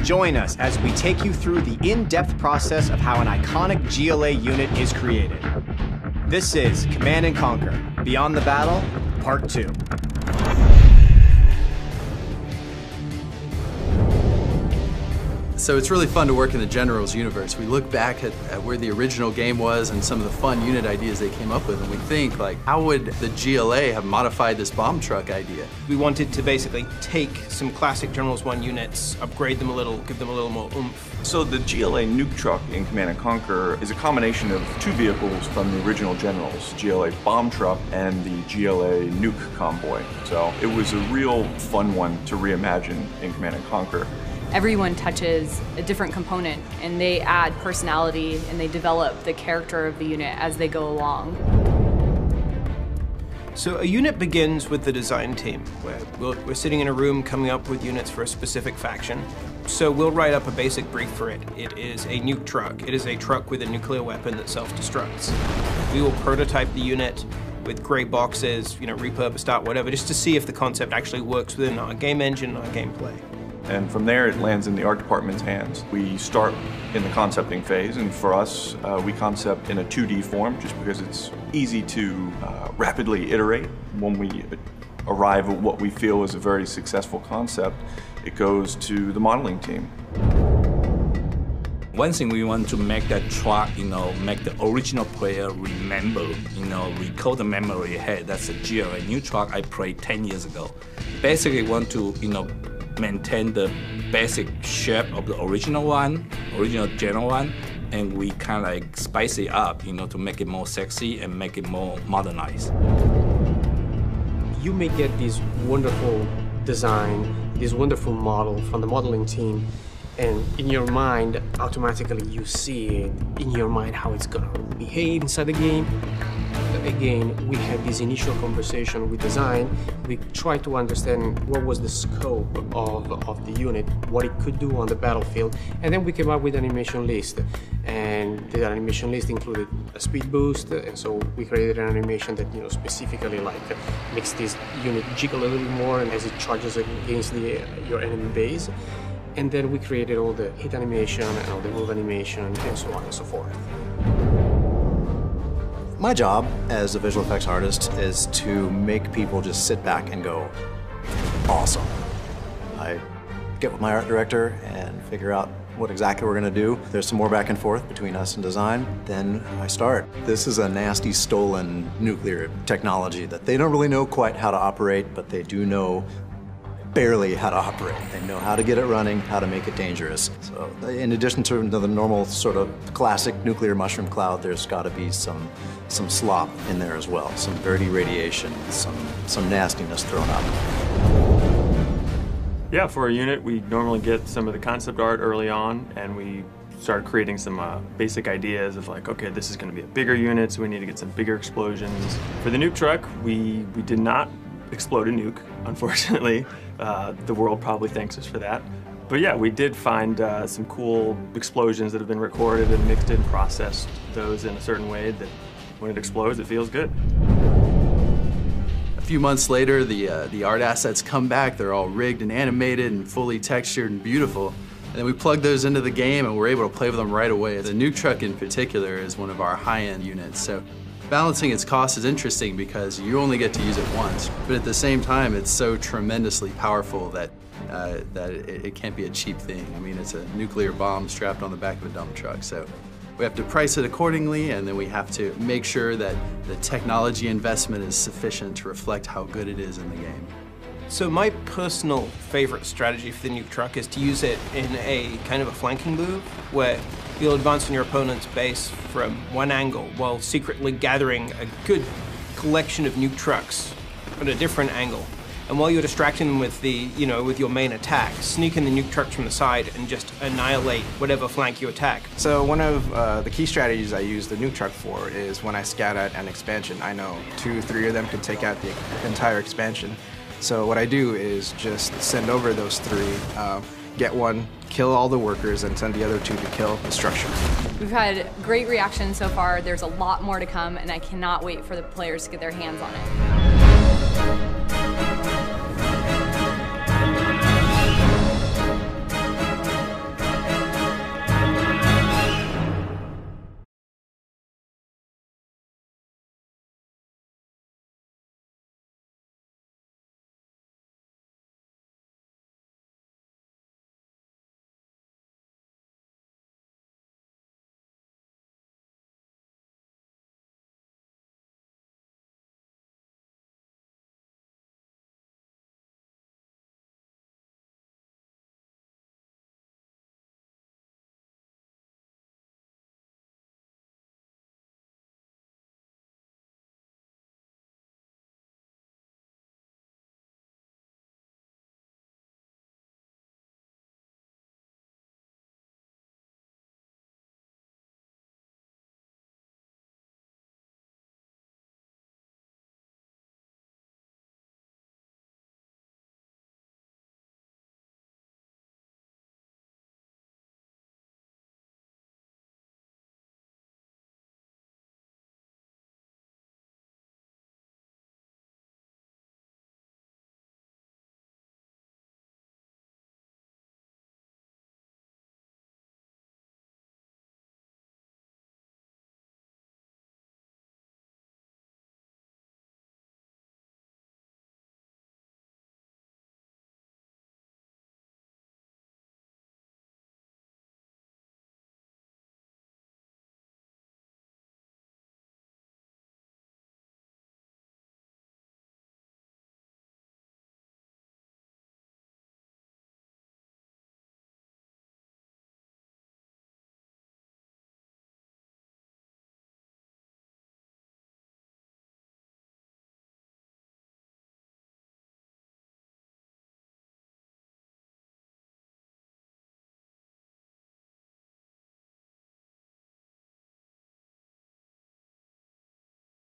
Join us as we take you through the in-depth process of how an iconic GLA unit is created. This is Command & Conquer: Beyond the Battle, Part 2. So it's really fun to work in the Generals universe. We look back at where the original game was and some of the fun unit ideas they came up with, and we think, like, how would the GLA have modified this bomb truck idea? We wanted to basically take some classic Generals 1 units, upgrade them a little, give them a little more oomph. So the GLA nuke truck in Command & Conquer is a combination of two vehicles from the original Generals, GLA bomb truck and the GLA nuke convoy. So it was a real fun one to reimagine in Command & Conquer. Everyone touches a different component, and they add personality and they develop the character of the unit as they go along. So a unit begins with the design team, where we're sitting in a room coming up with units for a specific faction. So we'll write up a basic brief for it. It is a nuke truck. It is a truck with a nuclear weapon that self-destructs. We will prototype the unit with gray boxes, repurposed art, whatever, just to see if the concept actually works within our game engine and our gameplay. And from there, it lands in the art department's hands. We start in the concepting phase, and for us, we concept in a 2D form just because it's easy to rapidly iterate. When we arrive at what we feel is a very successful concept, it goes to the modeling team. One thing we want to make that truck, make the original player remember, recall the memory he had. That's a GLA new truck I played 10 years ago. Basically, want to, maintain the basic shape of the original General one, and we kind of like spice it up, to make it more sexy and make it more modernized. You may get this wonderful design, this wonderful model from the modeling team, and in your mind, automatically you see it in your mind how it's gonna behave inside the game. Again, we had this initial conversation with design. We tried to understand what was the scope of the unit, what it could do on the battlefield, and then we came up with an animation list. And the animation list included a speed boost, and so we created an animation that specifically makes this unit jiggle a little bit more and as it charges against your enemy base. And then we created all the hit animation and all the move animation and so on and so forth. My job as a visual effects artist is to make people just sit back and go, awesome. I get with my art director and figure out what exactly we're gonna do. There's some more back and forth between us and design, then I start. This is a nasty stolen nuclear technology that they don't really know quite how to operate, but they do know barely how to operate. They know how to get it running, how to make it dangerous. So in addition to the normal sort of classic nuclear mushroom cloud, there's got to be some slop in there as well, some dirty radiation, some nastiness thrown up. Yeah, for a unit, we normally get some of the concept art early on, and we start creating some basic ideas of like, okay, this is going to be a bigger unit, so we need to get some bigger explosions. For the nuke truck, we did not explode a nuke, unfortunately. The world probably thanks us for that. But yeah, we did find some cool explosions that have been recorded and mixed in, processed those in a certain way that when it explodes, it feels good. A few months later, the art assets come back. They're all rigged and animated and fully textured and beautiful. And then we plug those into the game and we're able to play with them right away. The nuke truck in particular is one of our high-end units. So balancing its cost is interesting because you only get to use it once, but at the same time, it's so tremendously powerful that it can't be a cheap thing. I mean, it's a nuclear bomb strapped on the back of a dump truck, so we have to price it accordingly, and then we have to make sure that the technology investment is sufficient to reflect how good it is in the game. So my personal favorite strategy for the nuke truck is to use it in a kind of a flanking move, where you'll advance on your opponent's base from one angle while secretly gathering a good collection of nuke trucks at a different angle. And while you're distracting them with with your main attack, sneak in the nuke trucks from the side and just annihilate whatever flank you attack. So one of the key strategies I use the nuke truck for is when I scout out an expansion. I know 2 or 3 of them could take out the entire expansion. So what I do is just send over those 3, get one, kill all the workers, and send the other 2 to kill the structure. We've had great reaction so far. There's a lot more to come, and I cannot wait for the players to get their hands on it.